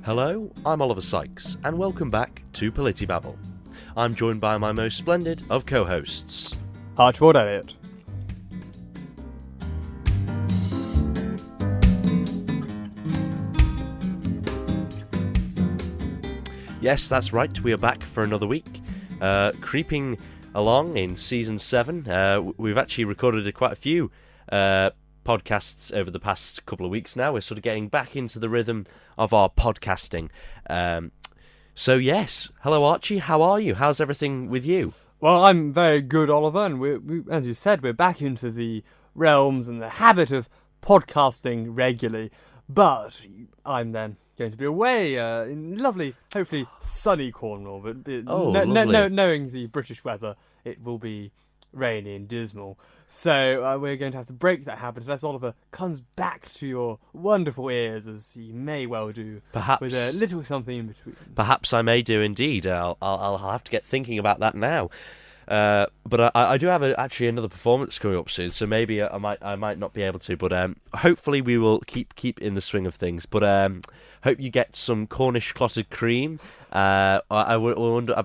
Hello, I'm Oliver Sykes, and welcome back to Politibabble. I'm joined by my most splendid of co-hosts, Archibald Elliott. Yes, that's right, we are back for another week. Creeping along in Season 7, we've actually recorded quite a few podcasts over the past couple of weeks now. We're sort of getting back into the rhythm of our podcasting. So yes, hello Archie, how are you? How's everything with you? Well, I'm very good, Oliver, and we, as you said, we're back into the realms and the habit of podcasting regularly. But I'm then going to be away in lovely, hopefully sunny Cornwall. But knowing the British weather, it will be rainy and dismal. So we're going to have to break that habit unless Oliver comes back to your wonderful ears, as he may well do. Perhaps with a little something in between. Perhaps I may do indeed. I'll have to get thinking about that now. But I do have actually another performance coming up soon, so maybe I might not be able to. But hopefully we will keep in the swing of things. But hope you get some Cornish clotted cream. I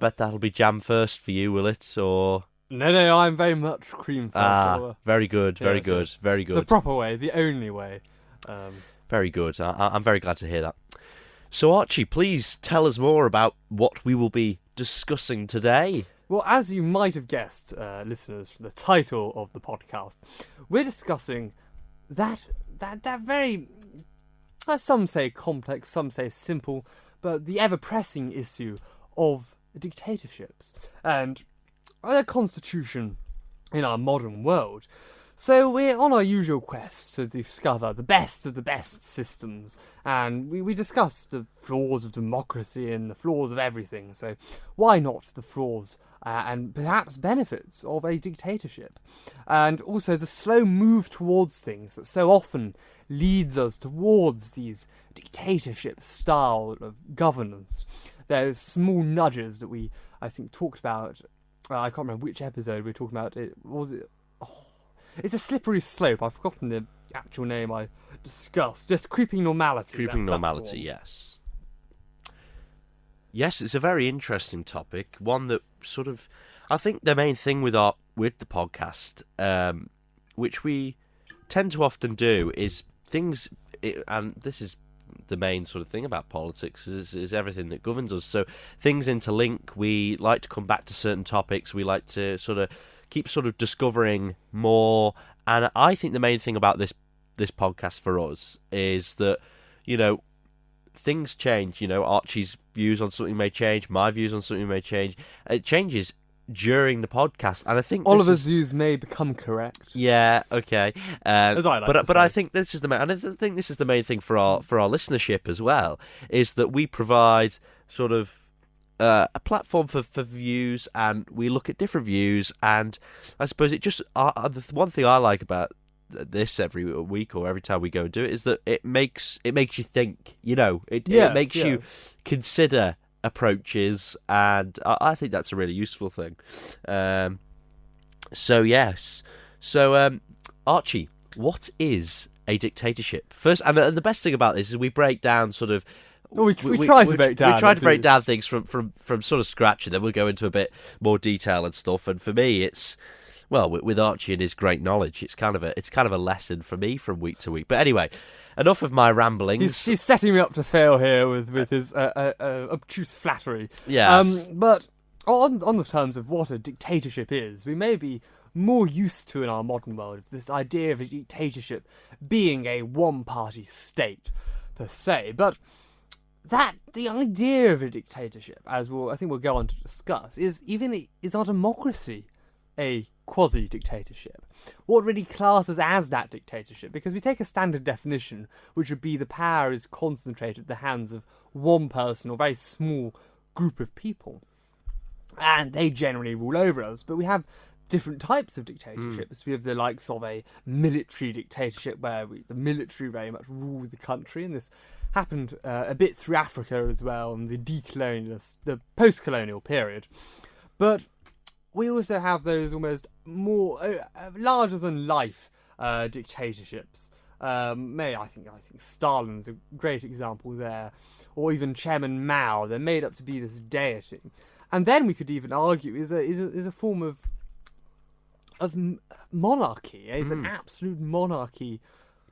bet that'll be jam first for you, will it? Or no, I'm very much cream first. Very good, very good, very good. The proper way, the only way. Very good. I'm very glad to hear that. So Archie, please tell us more about what we will be discussing today. Well, as you might have guessed, listeners, from the title of the podcast, we're discussing that very, some say complex, some say simple, but the ever-pressing issue of dictatorships and their constitution in our modern world. So we're on our usual quest to discover the best of the best systems, and we discuss the flaws of democracy and the flaws of everything, so why not the flaws and perhaps benefits of a dictatorship? And also the slow move towards things that so often leads us towards these dictatorship style of governance. There's small nudges that we, I think, talked about. I can't remember which episode we were talking about. It's a slippery slope. I've forgotten the actual name I discussed. Just creeping normality. Creeping normality, yes. Yes, it's a very interesting topic. One that sort of, I think the main thing with the podcast, which we tend to often do, is things, and this is the main sort of thing about politics, is everything that governs us. So things interlink. We like to come back to certain topics. We like to sort of keep sort of discovering more. And I think the main thing about this podcast for us is that, things change. Archie's views on something may change. My views on something may change. It changes during the podcast, and I think Oliver's views may become correct. Yeah, okay. As I like to say. I think this is the main. And I think this is the main thing for our listenership as well, is that we provide sort of a platform for views, and we look at different views. And I suppose it just the one thing I like about this every week or every time we go and do it is that it makes you think. It makes you consider approaches, and I think that's a really useful thing. So Archie, what is a dictatorship? First, and the best thing about this is we break down sort of. We try to break down things from sort of scratch, and then we'll go into a bit more detail and stuff. And for me, it's with Archie and his great knowledge, it's kind of a lesson for me from week to week. But anyway, enough of my ramblings. He's setting me up to fail here with his obtuse flattery. Yes. But on the terms of what a dictatorship is, we may be more used to in our modern world this idea of a dictatorship being a one-party state per se, but the idea of a dictatorship, as I think we'll go on to discuss, is our democracy a quasi-dictatorship? What really classes as that dictatorship? Because we take a standard definition, which would be the power is concentrated at the hands of one person or a very small group of people, and they generally rule over us. But we have different types of dictatorships. We have the likes of a military dictatorship, where the military very much rule the country, and this happened a bit through Africa as well, and the post-colonial period. But we also have those almost more larger-than-life dictatorships, I think Stalin's a great example there, or even Chairman Mao. They're made up to be this deity, and then we could even argue is a form of monarchy. Is an absolute monarchy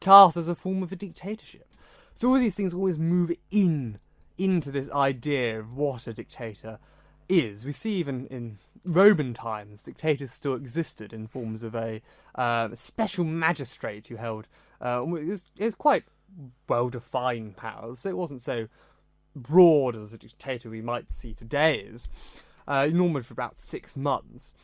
classed as a form of a dictatorship. So all these things always move into this idea of what a dictator is. We see even in Roman times, dictators still existed in forms of a special magistrate who held it was quite well-defined powers. So it wasn't so broad as a dictator we might see today is. Normally for about 6 months.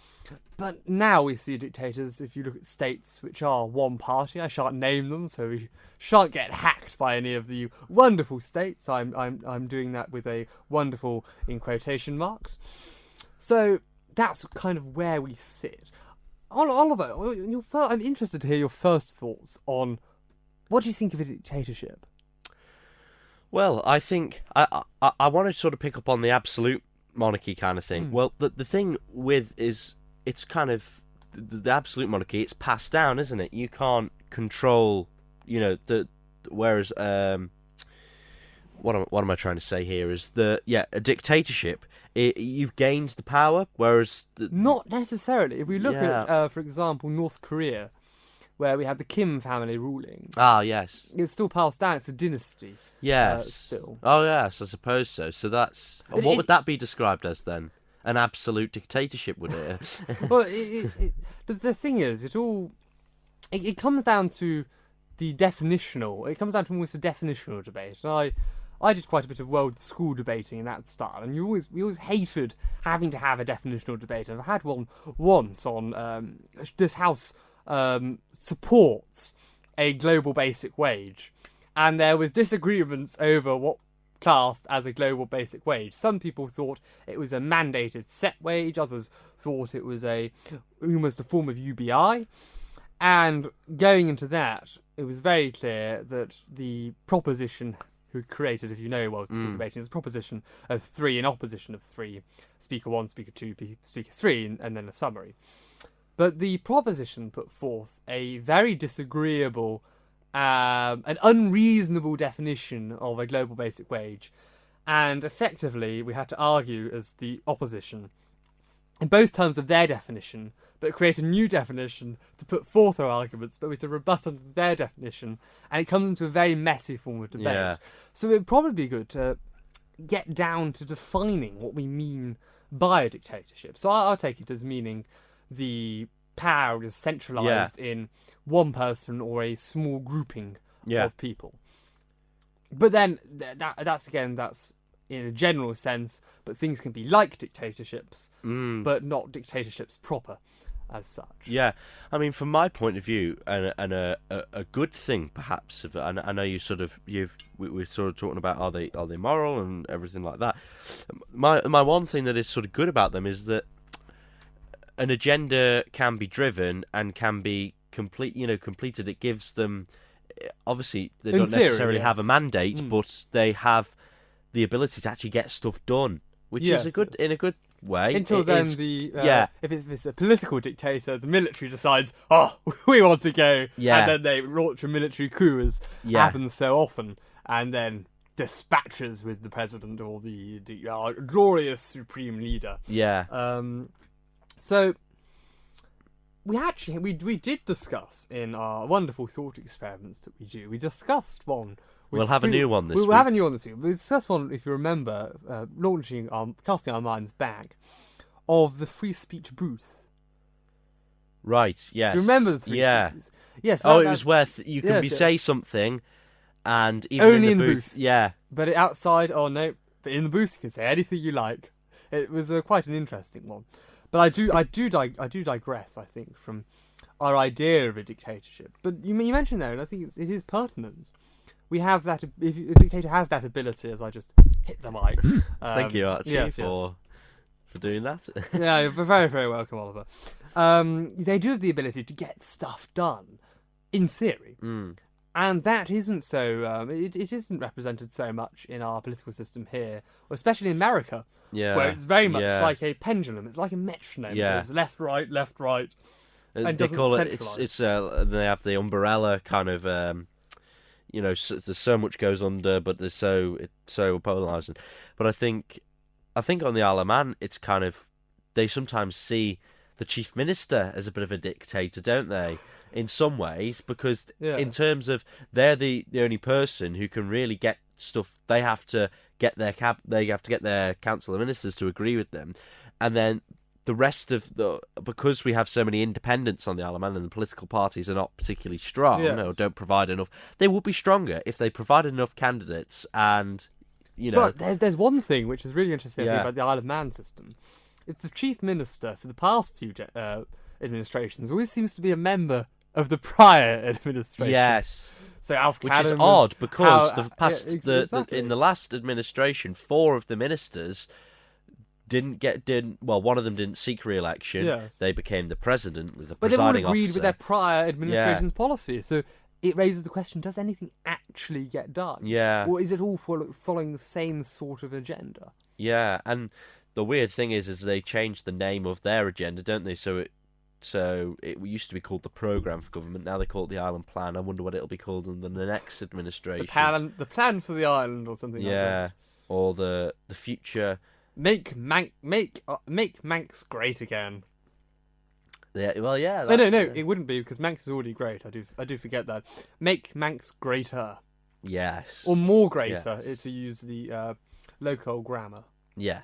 But now we see dictators, if you look at states which are one party, I shan't name them, so we shan't get hacked by any of the wonderful states. I'm doing that with a wonderful in quotation marks. So that's kind of where we sit. Oliver, I'm interested to hear your first thoughts on what do you think of a dictatorship? Well, I think I want to sort of pick up on the absolute monarchy kind of thing. Well, the thing with is it's kind of the absolute monarchy. It's passed down, isn't it? You can't control, whereas what am I trying to say here is a dictatorship. You've gained the power, whereas not necessarily. If we look at, for example, North Korea, where we have the Kim family ruling. Ah, yes. It's still passed down. It's a dynasty. Yes. Still. Oh, yes, I suppose so. So that's... What would that be described as, then? An absolute dictatorship, would it? Well, the thing is, it comes down to the definitional... It comes down to almost a definitional debate. And I did quite a bit of world school debating in that style, and we always hated having to have a definitional debate. And I've had one once on this house... supports a global basic wage, and there was disagreements over what classed as a global basic wage. Some people thought it was a mandated set wage, others thought it was almost a form of UBI, and going into that, it was very clear that the proposition who created, if you know world school debating, is a proposition of 3 in opposition of 3, speaker 1, speaker 2, speaker 3, and then a summary. But the proposition put forth a very disagreeable, an unreasonable definition of a global basic wage. And effectively, we had to argue as the opposition, in both terms of their definition, but create a new definition to put forth our arguments, but we had to rebut under their definition. And it comes into a very messy form of debate. Yeah. So it would probably be good to get down to defining what we mean by a dictatorship. So I'll take it as meaning... the power is centralised in one person or a small grouping of people. But then that's in a general sense, but things can be like dictatorships, but not dictatorships proper as such. Yeah, I mean, from my point of view, and a good thing perhaps, I know we're sort of talking about are they moral and everything like that. My one thing that is sort of good about them is that an agenda can be driven and can be completed. It gives them, obviously, they don't necessarily have a mandate, but they have the ability to actually get stuff done, which is in a good way. Until then, if it's a political dictator, the military decides, we want to go, and then they launch a military coup, as happens so often, and then dispatches with the president or the glorious supreme leader. Yeah. So we did discuss in our wonderful thought experiments that we do. We discussed one. We'll have a new one this week. We'll have a new one this week. We discussed one, if you remember, casting our minds back, of the free speech booth. Right. Yes. Do you remember the free speech booth? Yes. It was where you can say something, and even only in the booth. Yeah. But outside, no. But in the booth, you can say anything you like. It was quite an interesting one. But I do digress, I think, from our idea of a dictatorship. But you mentioned there, and I think it is pertinent. We have that. If a dictator has that ability, as I just hit the mic. Thank you, Archie, for doing that. Yeah, you're very, very welcome, Oliver. They do have the ability to get stuff done, in theory. And that isn't so... it isn't represented so much in our political system here, or especially in America, where it's very much like a pendulum. It's like a metronome. It goes left, right, and they doesn't call centralise. They have the umbrella kind of there's so much goes under, but it's so polarizing. But I think on the Isle of Man, it's kind of, they sometimes see the chief minister as a bit of a dictator, don't they? In some ways, because in terms of they're the only person who can really get stuff. They have to get their council of ministers to agree with them, and then the rest of because we have so many independents on the Isle of Man and the political parties are not particularly strong or don't provide enough. They would be stronger if they provided enough candidates. And but there's one thing which is really interesting about the Isle of Man system. It's the chief minister for the past few administrations always seems to be a member of the prior administration. Yes. So Alf which is odd because in the last administration, 4 of the ministers one of them didn't seek re-election. Yes. They became the president with the presiding officer. But they all agreed officer. with their prior administration's policy. So it raises the question, does anything actually get done? Yeah. Or is it all following the same sort of agenda? Yeah, and the weird thing is they changed the name of their agenda, don't they? So it used to be called the Programme for Government. Now they call it the Island Plan. I wonder what it'll be called under the next administration. The plan for the island, or something like that. Yeah, or the future. Make Manx great again. Yeah, well, yeah. No, it wouldn't be, because Manx is already great. I do forget that. Make Manx greater. Yes. Or more greater, to use the local grammar. Yeah.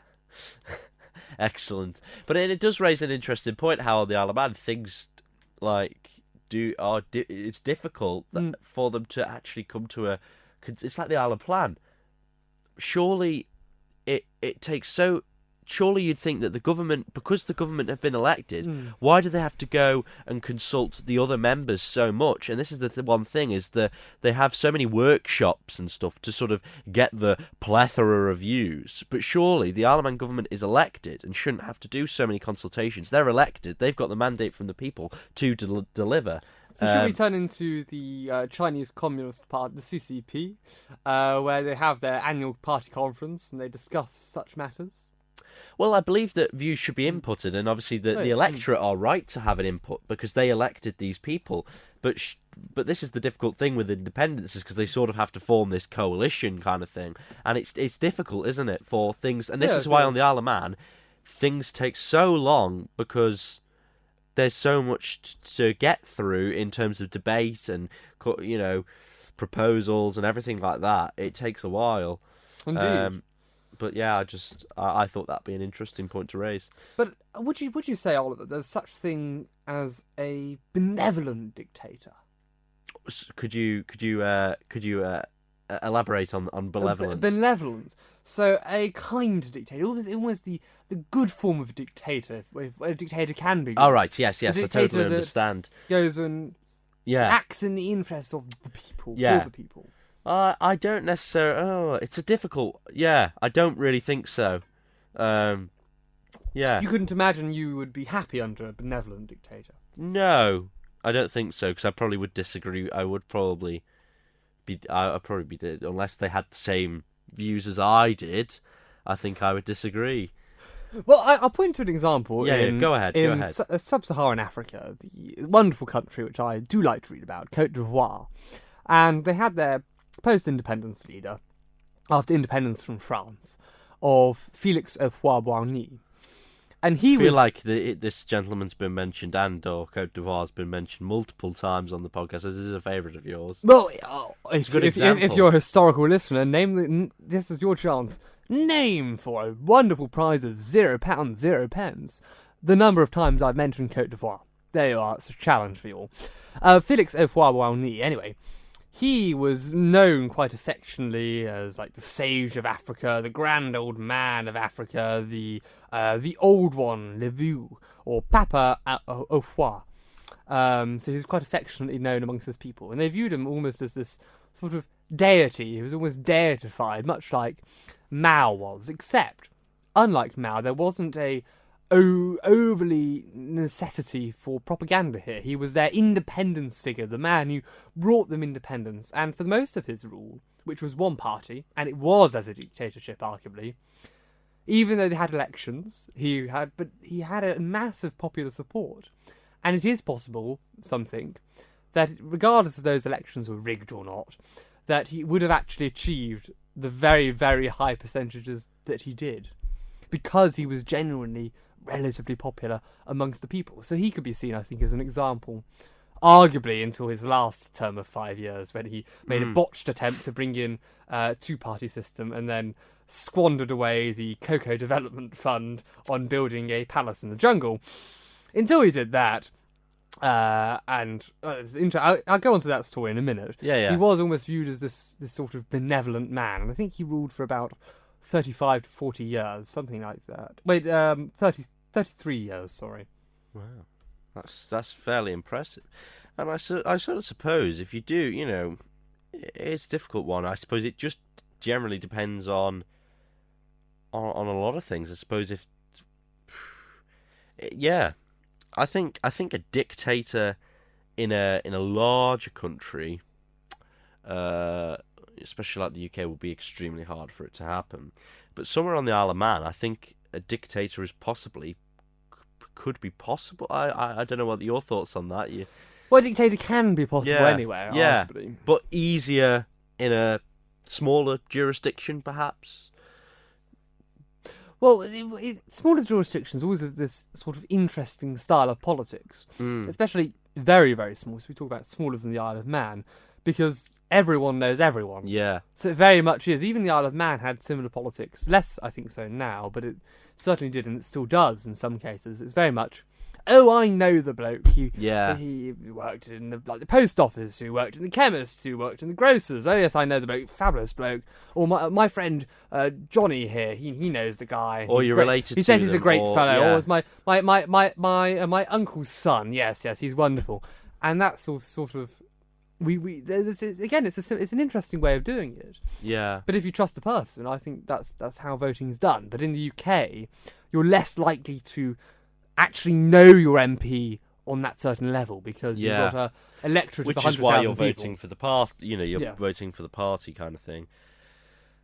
Excellent. But it does raise an interesting point how on the Isle of Man things it's difficult for them to actually come to it's like the Island Plan. Surely it takes so. Surely you'd think that because the government have been elected, why do they have to go and consult the other members so much? And this is the one thing, is that they have so many workshops and stuff to sort of get the plethora of views. But surely the Isle of Man government is elected and shouldn't have to do so many consultations. They're elected. They've got the mandate from the people to deliver. So should we turn into the Chinese Communist Party, the CCP, where they have their annual party conference and they discuss such matters? Well, I believe that views should be inputted, and obviously the electorate are right to have an input because they elected these people. But this is the difficult thing with independents, is because they sort of have to form this coalition kind of thing, and it's difficult, isn't it, for things? And this is why on the Isle of Man things take so long, because there's so much to get through in terms of debate and proposals and everything like that. It takes a while. Indeed. But yeah, I thought that'd be an interesting point to raise. But would you say, Oliver, there's such thing as a benevolent dictator? Could you elaborate on benevolence? Benevolent. So a kind dictator, almost the good form of a dictator, if a dictator can be good. Oh right, yes, I totally understand. Goes and acts in the interests of the people, for the people. I don't necessarily. Oh, it's a difficult. Yeah, I don't really think so. Yeah. You couldn't imagine you would be happy under a benevolent dictator. No, I don't think so, because I probably would disagree. I'd probably be unless they had the same views as I did. I think I would disagree. Well, I'll point to an example. Go ahead. In sub-Saharan Africa, the wonderful country which I do like to read about, Côte d'Ivoire, and they had their post-independence leader, after independence from France, of Félix Houphouët-Boigny. And I feel like this gentleman's been mentioned, or Côte d'Ivoire's been mentioned multiple times on the podcast. This is a favourite of yours. Well, it's a good example. If you're a historical listener, this is your chance. Name, for a wonderful prize of £0, 0 pence, the number of times I've mentioned Côte d'Ivoire. There you are. It's a challenge for you all. Félix Houphouët-Boigny, anyway. He was known quite affectionately as like the sage of Africa, the grand old man of Africa, the old one, Le Vieux, or Papa Houphouët. So he was quite affectionately known amongst his people, and they viewed him almost as this sort of deity. He was almost deified, much like Mao was, except, unlike Mao, there wasn't a overly necessity for propaganda here. He was their independence figure, the man who brought them independence, and for most of his rule, which was one party, and it was as a dictatorship, arguably, even though they had elections, he had a massive popular support. And it is possible, some think, that regardless if those elections were rigged or not, that he would have actually achieved the very, very high percentages that he did, because he was genuinely relatively popular amongst the people. So he could be seen, I think, as an example, arguably until his last term of 5 years, when he made a botched attempt to bring in a two-party system and then squandered away the Cocoa Development Fund on building a palace in the jungle. Until he did that, I'll go on to that story in a minute. Yeah. He was almost viewed as this sort of benevolent man, and I think he ruled for about 35 to 40 years, something like that. Wait, 33 years, sorry. Wow. That's fairly impressive. And I sort of suppose if you do, it's a difficult one. I suppose it just generally depends on a lot of things. I suppose I think a dictator in a larger country, especially like the UK, will be extremely hard for it to happen. But somewhere on the Isle of Man, I think a dictator could be possible. I don't know what your thoughts on that. Well, a dictator can be possible anywhere, arguably. But easier in a smaller jurisdiction, perhaps. Well, smaller jurisdictions always have this sort of interesting style of politics, especially very, very small. So we talk about smaller than the Isle of Man, because everyone knows everyone. Yeah. So it very much is. Even the Isle of Man had similar politics. Less, I think, so now, but it certainly did, and it still does in some cases. It's very much, I know the bloke. He worked in the post office, who worked in the chemist, who worked in the grocers. Oh yes, I know the bloke, fabulous bloke. Or my friend Johnny here, he knows the guy. Or you're related to He says them, he's a great fellow. Yeah. Or it's my uncle's son. Yes, he's wonderful. And that sort of again, it's an interesting way of doing it. Yeah. But if you trust the person, I think that's how voting's done. But in the UK, you're less likely to actually know your MP on that certain level, because you've got a electorate of 100,000 people. Which is why you're voting for the party. You're voting for the party kind of thing.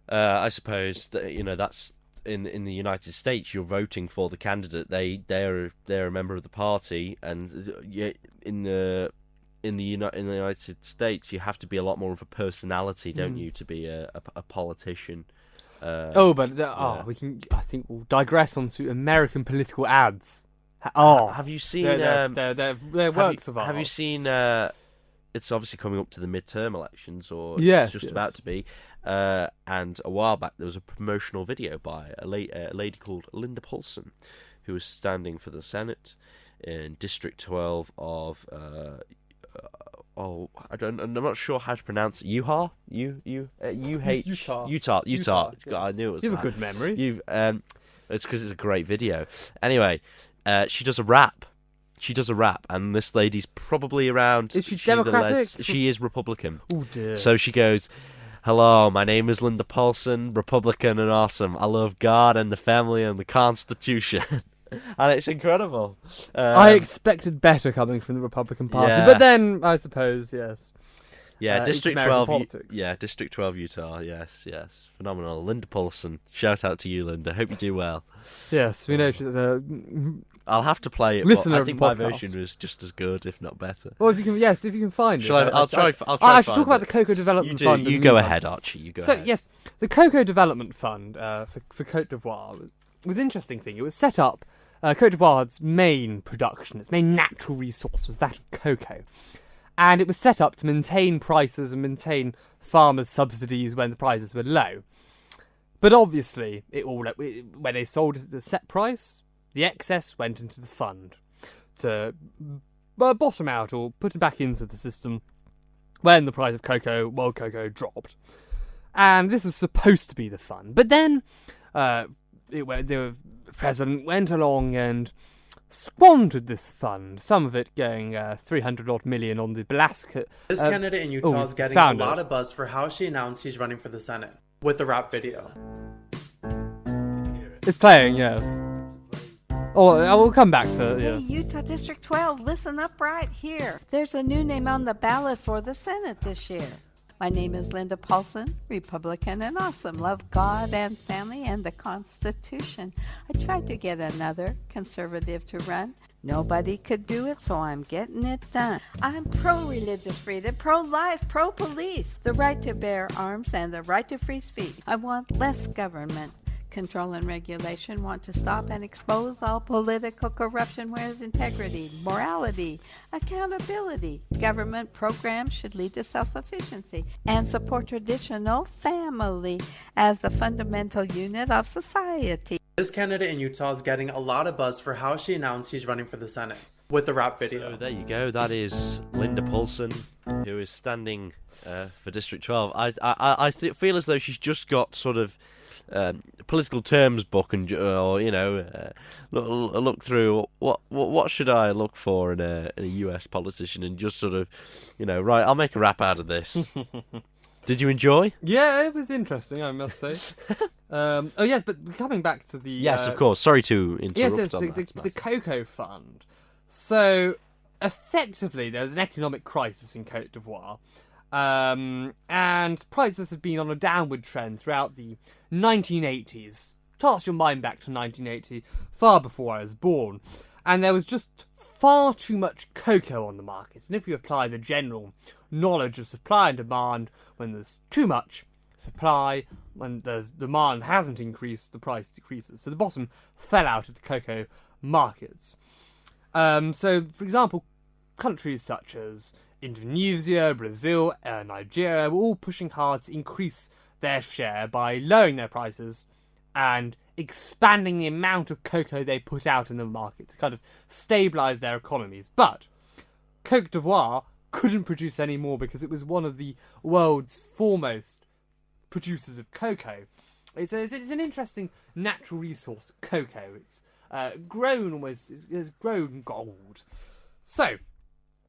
I suppose that that's in the United States. You're voting for the candidate. They're a member of the party, and in the United States, you have to be a lot more of a personality, don't you, to be a politician. I think we'll digress onto American political ads. Have you seen? They're works of art. Have you seen? It's obviously coming up to the midterm elections, or it's just about to be. And a while back, there was a promotional video by a lady called Linda Paulson, who was standing for the Senate in District 12 of. I'm not sure how to pronounce it. Utah. Utah. God, I knew it was. You have a good memory. It's because it's a great video. Anyway, she does a rap. And this lady's probably around. Is she Democratic? She is Republican. Oh dear. So she goes, "Hello, my name is Linda Paulson, Republican and awesome. I love God and the family and the Constitution." And it's incredible. I expected better coming from the Republican Party, but then I suppose yes. Yeah, District 12. Politics. District 12, Utah. Yes, phenomenal. Linda Paulson. Shout out to you, Linda. Hope you do well. Yes, we know she's a. I'll have to play it. Listener I think my version was just as good, if not better. Well, if you can find it. I'll try. I should talk about the Cocoa Development Fund. You go ahead, Archie. You go ahead. So yes, the Cocoa Development Fund for Côte d'Ivoire was an interesting thing. It was set up. Côte d'Ivoire's main production, its main natural resource, was that of cocoa. And it was set up to maintain prices and maintain farmers' subsidies when the prices were low. But obviously, when they sold it at the set price, the excess went into the fund to bottom out or put it back into the system when the price of world cocoa dropped. And this was supposed to be the fund. But then the president went along and squandered this fund, some of it going 300 odd million on the Belasco. This candidate in Utah is getting a lot of buzz for how she announced he's running for the Senate with the rap video. It's playing, yes. Oh, I will come back to it, yes. Hey, Utah District 12, listen up right here. There's a new name on the ballot for the Senate this year. My name is Linda Paulson, Republican and awesome. Love God and family and the Constitution. I tried to get another conservative to run. Nobody could do it, so I'm getting it done. I'm pro-religious freedom, pro-life, pro-police, the right to bear arms and the right to free speech. I want less government control and regulation, want to stop and expose all political corruption where there's integrity, morality, accountability. Government programs should lead to self-sufficiency and support traditional family as the fundamental unit of society. This candidate in Utah is getting a lot of buzz for how she announced she's running for the Senate with the rap video. So there you go. That is Linda Paulson, who is standing for District 12. I feel as though she's just got sort of political terms book and look through what should I look for in a US politician and just sort of right, I'll make a rap out of this. Did you enjoy? Yeah, it was interesting, I must say. Oh yes, but coming back to the yes, of course. Sorry to interrupt. Yes, the Cocoa Fund. So effectively, there was an economic crisis in Côte d'Ivoire. And prices have been on a downward trend throughout the 1980s. Cast your mind back to 1980, far before I was born. And there was just far too much cocoa on the market. And if you apply the general knowledge of supply and demand, when there's too much supply, when there's demand hasn't increased, the price decreases. So the bottom fell out of the cocoa markets. So, for example, countries such as Indonesia, Brazil, Nigeria were all pushing hard to increase their share by lowering their prices and expanding the amount of cocoa they put out in the market to kind of stabilise their economies. But Côte d'Ivoire couldn't produce any more because it was one of the world's foremost producers of cocoa. It's an interesting natural resource, cocoa. It's has grown gold. So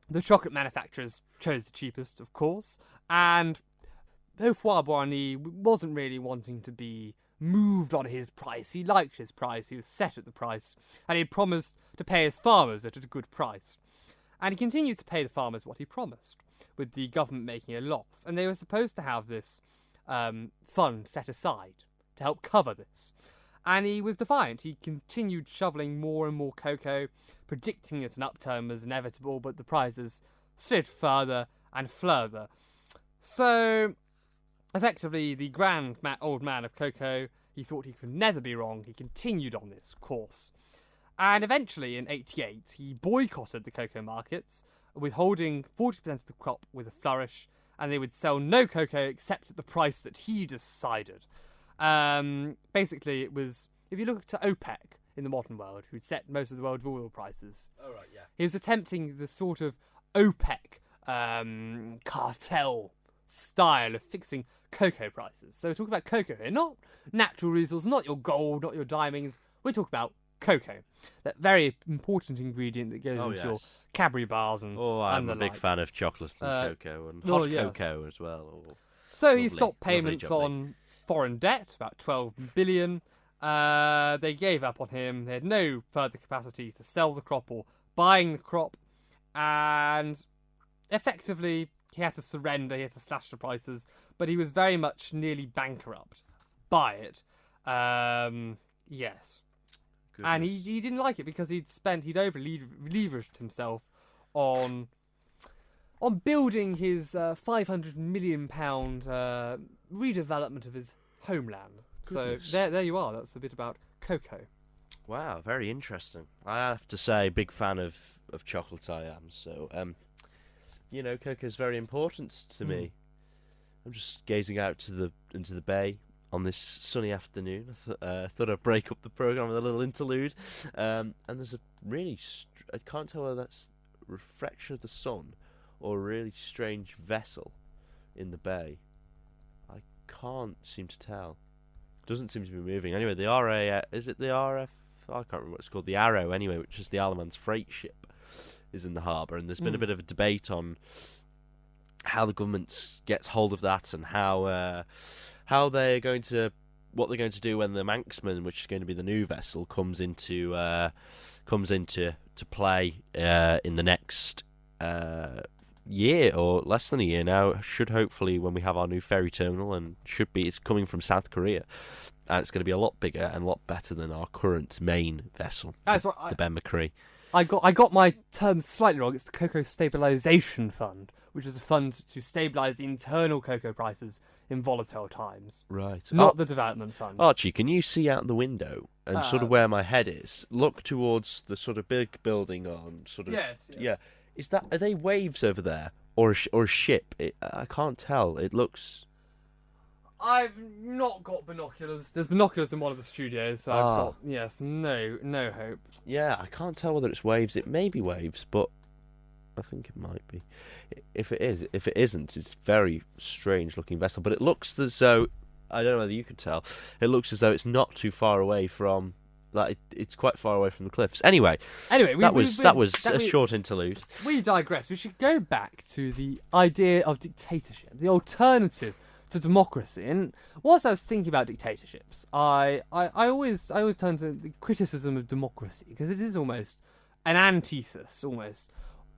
the chocolate manufacturers chose the cheapest, of course, and Houphouët Boigny wasn't really wanting to be moved on his price. He liked his price, he was set at the price, and he had promised to pay his farmers at a good price. And he continued to pay the farmers what he promised, with the government making a loss. And they were supposed to have this fund set aside to help cover this. And he was defiant. He continued shoveling more and more cocoa, predicting that an upturn was inevitable, but the prices slid further and further. So, effectively, the old man of cocoa, he thought he could never be wrong. He continued on this course. And eventually, in 1988, he boycotted the cocoa markets, withholding 40% of the crop with a flourish, and they would sell no cocoa except at the price that he decided. Basically, it was, if you look to OPEC in the modern world, who'd set most of the world's oil prices, he was attempting the sort of OPEC cartel style of fixing cocoa prices. So we're talking about cocoa here, not natural resources, not your gold, not your diamonds. We're talking about cocoa, that very important ingredient that goes into your Cadbury bars and I'm a big fan of chocolate and cocoa and hot cocoa as well. So he stopped payments on foreign debt, about 12 billion. They gave up on him. They had no further capacity to sell the crop or buying the crop, and effectively he had to surrender. He had to slash the prices, but he was very much nearly bankrupt by it. Yes. Goodness. And he didn't like it because he'd over leveraged himself on building his £500 million redevelopment of his homeland. Goodness. So there you are. That's a bit about cocoa. Wow, very interesting. I have to say, big fan of chocolate I am. So, cocoa is very important to me. I'm just gazing out into the bay on this sunny afternoon. I thought I'd break up the programme with a little interlude. And there's a really... I can't tell whether that's a reflection of the sun or a really strange vessel in the bay. I can't seem to tell. Doesn't seem to be moving. Anyway, the is it the RF? I can't remember what it's called. The Arrow, anyway, which is the Alemans freight ship, is in the harbour. And there's been a bit of a debate on how the government gets hold of that and what they're going to do when the Manxman, which is going to be the new vessel, comes into play in the next year or less than a year now, should hopefully, when we have our new ferry terminal, and it's coming from South Korea, and it's going to be a lot bigger and a lot better than our current main vessel, the Ben McCree. I got my terms slightly wrong. It's the Cocoa Stabilisation Fund, which is a fund to stabilise the internal cocoa prices in volatile times. Right. Not the development fund. Archie, can you see out the window and sort of where my head is? Look towards the sort of big building on sort of... Yes. Yeah. Are they waves over there or a ship? I can't tell. It looks... I've not got binoculars. There's binoculars in one of the studios, so I've got no hope. Yeah, I can't tell whether it's waves. It may be waves, but I think it might be. If it isn't, it's a very strange looking vessel. But it looks as though, I don't know whether you can tell, it looks as though it's not too far away from, like it's quite far away from the cliffs. Anyway, that was a short interlude. We digress. We should go back to the idea of dictatorship, the alternative to democracy. And whilst I was thinking about dictatorships, I always turn to the criticism of democracy, because it is almost an antithesis almost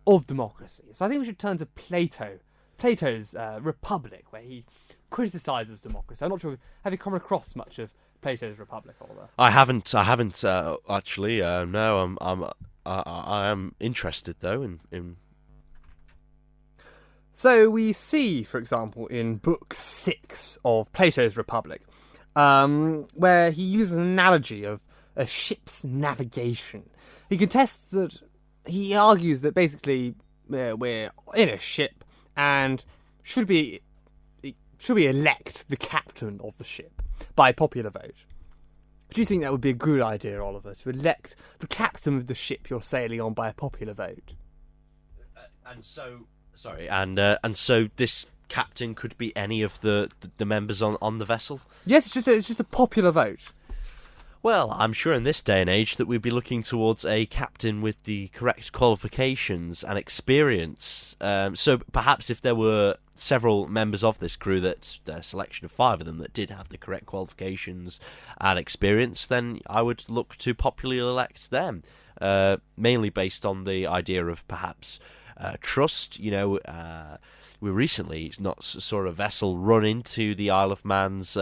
of democracy. So I think we should turn to Plato's Republic, where he criticises democracy. I'm not sure, have you come across much of Plato's Republic, Oliver? I haven't actually. No, I am interested though in. So we see, for example, in Book 6 of Plato's Republic, where he uses an analogy of a ship's navigation. He argues that basically we're in a ship and should we elect the captain of the ship by popular vote. Do you think that would be a good idea, Oliver, to elect the captain of the ship you're sailing on by a popular vote? And so this captain could be any of the members on the vessel? Yes, it's just a popular vote. Well, I'm sure in this day and age that we'd be looking towards a captain with the correct qualifications and experience. So perhaps if there were several members of this crew, that a selection of 5 of them that did have the correct qualifications and experience, then I would look to popularly elect them, mainly based on the idea of perhaps trust. We recently saw a vessel run into the Isle of Man's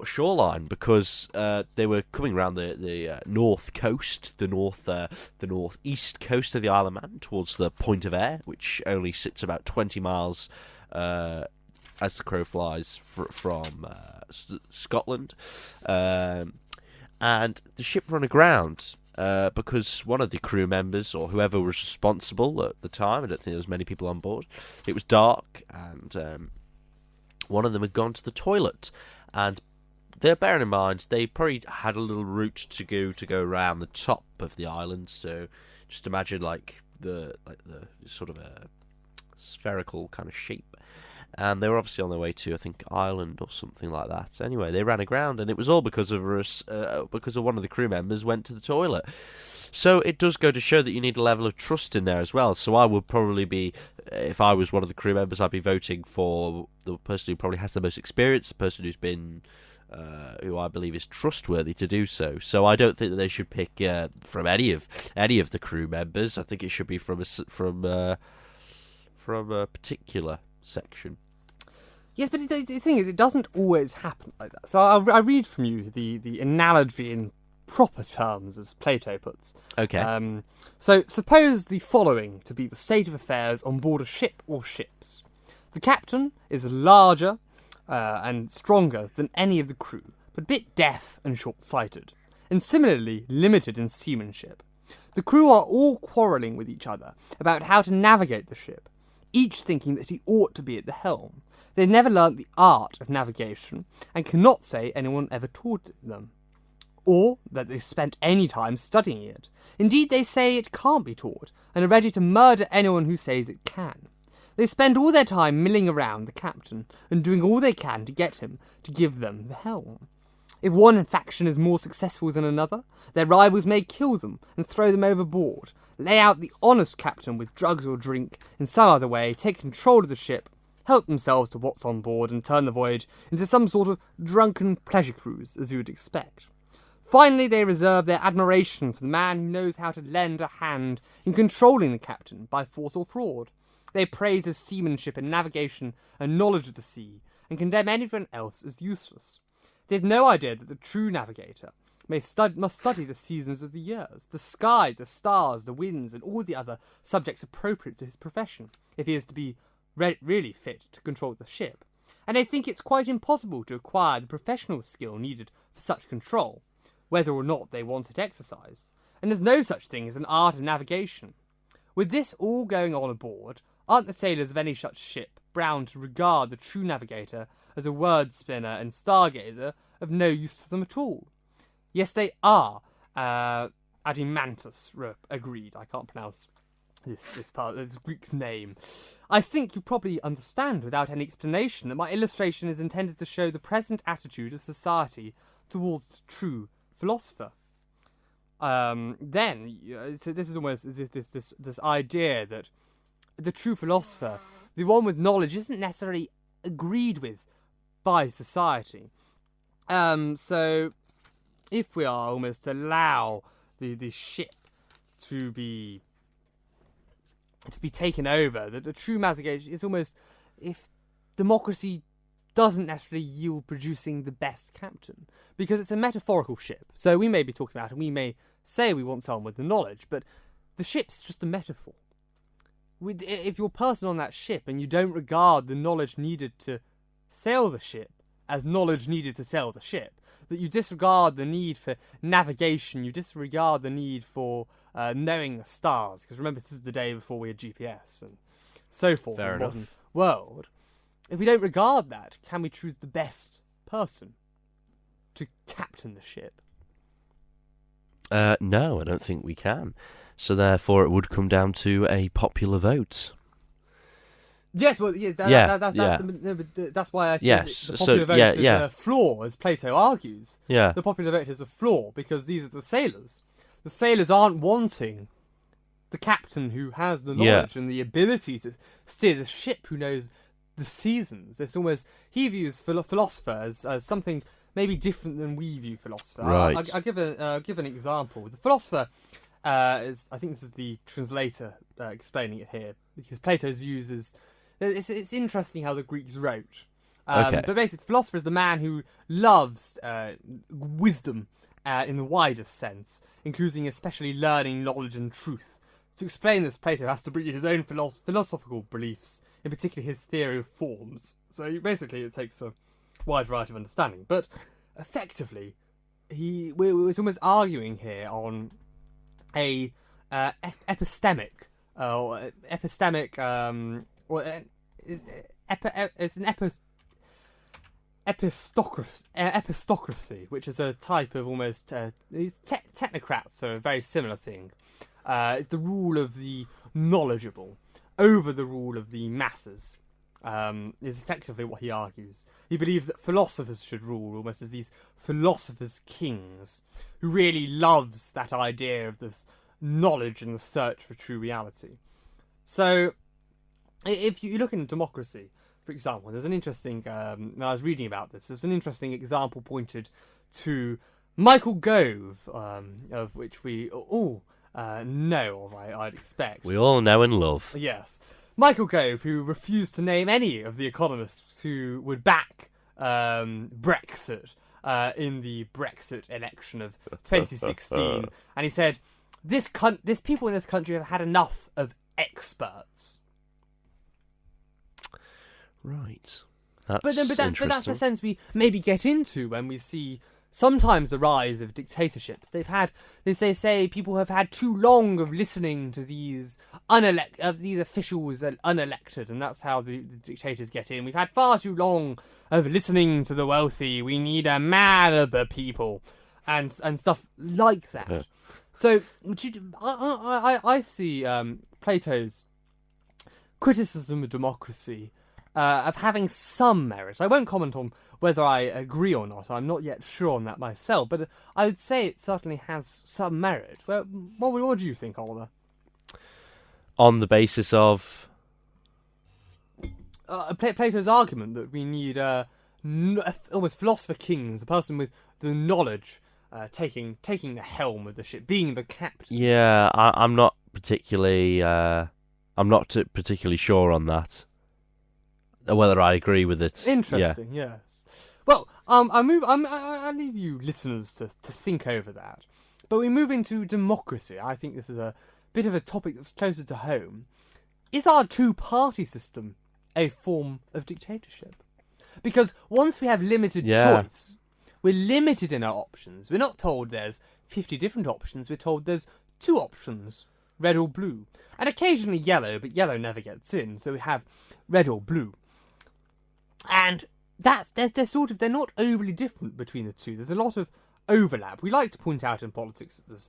shoreline because they were coming around the north coast, the northeast coast of the Isle of Man towards the Point of Ayr, which only sits about 20 miles as the crow flies from Scotland, and the ship run aground because one of the crew members, or whoever was responsible at the time, I don't think there was many people on board, it was dark, and one of them had gone to the toilet. And they're bearing in mind they probably had a little route to go around the top of the island. So just imagine like the sort of a spherical kind of shape. And they were obviously on their way to, I think, Ireland or something like that. Anyway, they ran aground, and it was all because of one of the crew members went to the toilet. So it does go to show that you need a level of trust in there as well. So I would probably be, if I was one of the crew members, I'd be voting for the person who probably has the most experience, the person who's been, who I believe is trustworthy to do so. So I don't think that they should pick from any of the crew members. I think it should be from a particular section. Yes, but the thing is, it doesn't always happen like that. So I read from you the analogy in proper terms, as Plato puts. Okay. So suppose the following to be the state of affairs on board a ship or ships. The captain is larger and stronger than any of the crew, but a bit deaf and short-sighted, and similarly limited in seamanship. The crew are all quarrelling with each other about how to navigate the ship, each thinking that he ought to be at the helm. They've never learnt the art of navigation, and cannot say anyone ever taught them, or that they spent any time studying it. Indeed, they say it can't be taught, and are ready to murder anyone who says it can. They spend all their time milling around the captain, and doing all they can to get him to give them the helm. If one faction is more successful than another, their rivals may kill them and throw them overboard, lay out the honest captain with drugs or drink in some other way, take control of the ship, help themselves to what's on board, and turn the voyage into some sort of drunken pleasure cruise, as you would expect. Finally, they reserve their admiration for the man who knows how to lend a hand in controlling the captain by force or fraud. They praise his seamanship and navigation and knowledge of the sea, and condemn anyone else as useless. They have no idea that the true navigator must study the seasons of the years, the sky, the stars, the winds, and all the other subjects appropriate to his profession, if he is to be really fit to control the ship. And they think it's quite impossible to acquire the professional skill needed for such control, whether or not they want it exercised. And there's no such thing as an art of navigation. With this all going on aboard, aren't the sailors of any such ship bound to regard the true navigator as a word spinner and stargazer of no use to them at all? Yes, they are. Adimantus agreed. I can't pronounce this Greek's name. I think you probably understand without any explanation that my illustration is intended to show the present attitude of society towards the true philosopher. So this is almost this idea that the true philosopher, the one with knowledge, isn't necessarily agreed with by society. So if we are almost to allow the ship to be taken over, that the true navigation is almost if democracy doesn't necessarily yield producing the best captain, because it's a metaphorical ship. So we may be talking about, and we may say we want someone with the knowledge, but the ship's just a metaphor. If you're a person on that ship and you don't regard the knowledge needed to sail the ship as knowledge needed to sail the ship, that you disregard the need for navigation, you disregard the need for knowing the stars, because remember, this is the day before we had GPS and so forth in the modern world. If we don't regard that, can we choose the best person to captain the ship? No, I don't think we can. So therefore, it would come down to a popular vote. Yes, well, that's why I say the popular vote is a flaw, as Plato argues. Yeah. The popular vote is a flaw because these are the sailors. The sailors aren't wanting the captain who has the knowledge and the ability to steer the ship, who knows the seasons. It's almost, he views philosopher as something maybe different than we view philosopher. Right. I'll give an example. The philosopher is, I think this is the translator explaining it here, because Plato's views is, it's interesting how the Greeks wrote. But basically, philosopher is the man who loves wisdom in the widest sense, including especially learning, knowledge, and truth. To explain this, Plato has to bring his own philosophical beliefs, in particular his theory of forms. So basically, it takes a wide variety of understanding. But effectively, we're almost arguing here on a epistemic, epistocracy, which is a type of almost technocrats, so a very similar thing. It's the rule of the knowledgeable over the rule of the masses, is effectively what he argues. He believes that philosophers should rule almost as these philosophers' kings, who really loves that idea of this knowledge and the search for true reality. So, if you look in democracy, for example, there's an interesting, when I was reading about this, there's an interesting example pointed to Michael Gove, of which we all know of, I'd expect. We all know and love. Yes. Michael Gove, who refused to name any of the economists who would back Brexit in the Brexit election of 2016. And he said, this people in this country have had enough of experts. Right. But that's the sense we maybe get into when we see sometimes the rise of dictatorships. They say people have had too long of listening to these officials unelected, and that's how the dictators get in. We've had far too long of listening to the wealthy. We need a man of the people, and stuff like that. Yeah. So I see Plato's criticism of democracy of having some merit. I won't comment on whether I agree or not. I'm not yet sure on that myself, but I would say it certainly has some merit. Well, what do you think, Oliver? On the basis of Plato's argument that we need almost philosopher kings, a person with the knowledge taking the helm of the ship, being the captain. Yeah, I'm not particularly particularly sure on that. Whether I agree with it. Interesting, yes. Well, I leave you listeners to think over that. But we move into democracy. I think this is a bit of a topic that's closer to home. Is our two-party system a form of dictatorship? Because once we have limited choice, we're limited in our options. We're not told there's 50 different options. We're told there's 2 options, red or blue. And occasionally yellow, but yellow never gets in. So we have red or blue. And they're not overly different between the two. There's a lot of overlap. We like to point out in politics that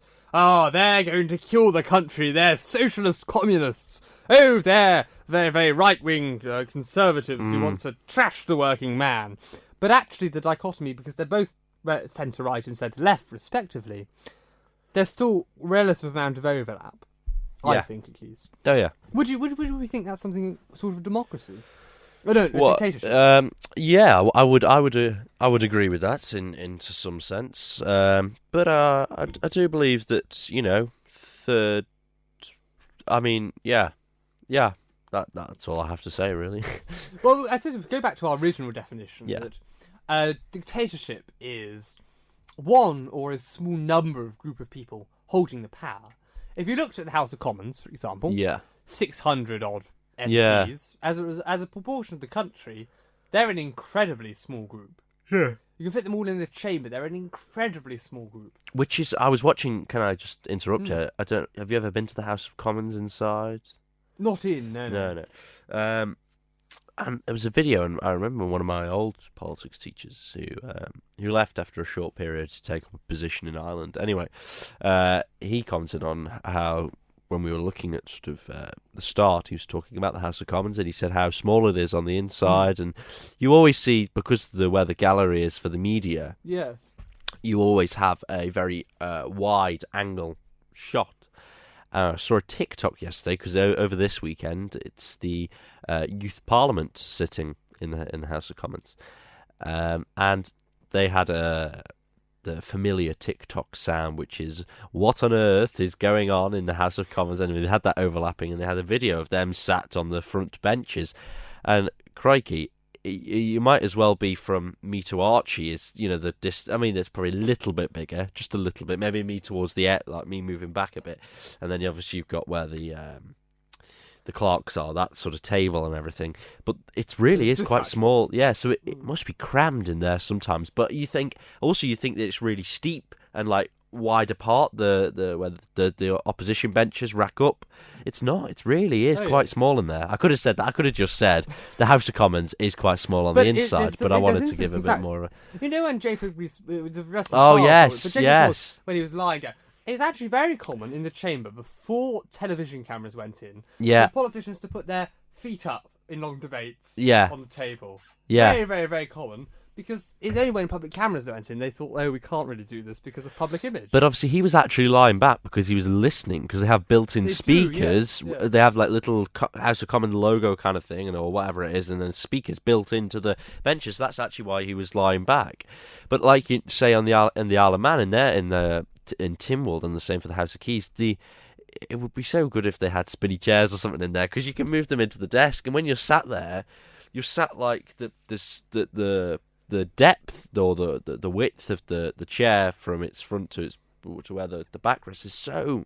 they're going to kill the country. They're socialist communists. Oh, they're very right-wing conservatives who want to trash the working man. But actually, the dichotomy, because they're both centre-right and centre-left, respectively, there's still relative amount of overlap. I think, at least. Oh yeah. Would we think that's something sort of democracy? Oh no, dictatorship. Yeah, I would agree with that into some sense. But I do believe that that's all I have to say really. Well, I suppose if we go back to our original definition, that dictatorship is one or a small number of group of people holding the power. If you looked at the House of Commons, for example, 600 odd MPs, as a proportion of the country, they're an incredibly small group. Yeah. You can fit them all in the chamber. They're an incredibly small group. Which is, I was watching. Can I just interrupt you? Have you ever been to the House of Commons inside? Not in, no. And there was a video, and I remember one of my old politics teachers who left after a short period to take up a position in Ireland. Anyway, he commented on how, when we were looking at sort of the start, he was talking about the House of Commons, and he said how small it is on the inside, and you always see, because of where the gallery is for the media, you always have a very wide angle shot. I saw a TikTok yesterday, because over this weekend it's the Youth Parliament sitting in the House of Commons, and they had the familiar TikTok sound, which is "What on earth is going on in the House of Commons?" And they had that overlapping, and they had a video of them sat on the front benches, and crikey, you might as well be from me to Archie. Is I mean, it's probably a little bit bigger, just a little bit, maybe me towards the end, like me moving back a bit, and then obviously you've got where the clerks are, that sort of table and everything, but it really is quite small. Yeah, so it must be crammed in there sometimes. But you think that it's really steep and like wide apart, where the opposition benches rack up. It's not. It really is quite small in there. I could have said that. I could have just said the House of Commons is quite small on the inside, but I wanted to give a bit more of a... When Jacob was yes. When he was lying down, it's actually very common in the chamber, before television cameras went in, for politicians to put their feet up in long debates on the table. Yeah. Very, very, very common. Because it's only when public cameras went in, they thought, we can't really do this because of public image. But obviously he was actually lying back because he was listening, because they have built-in speakers. They have like little House of Commons logo kind of thing, or whatever it is, and then speakers built into the benches. So that's actually why he was lying back. But like you say in the Isle of Man, in Tynwald, and the same for the House of Keys, it would be so good if they had spinny chairs or something in there, because you can move them into the desk, and when you're sat there, you're sat like the depth or the width of the chair from its front to where the backrest is so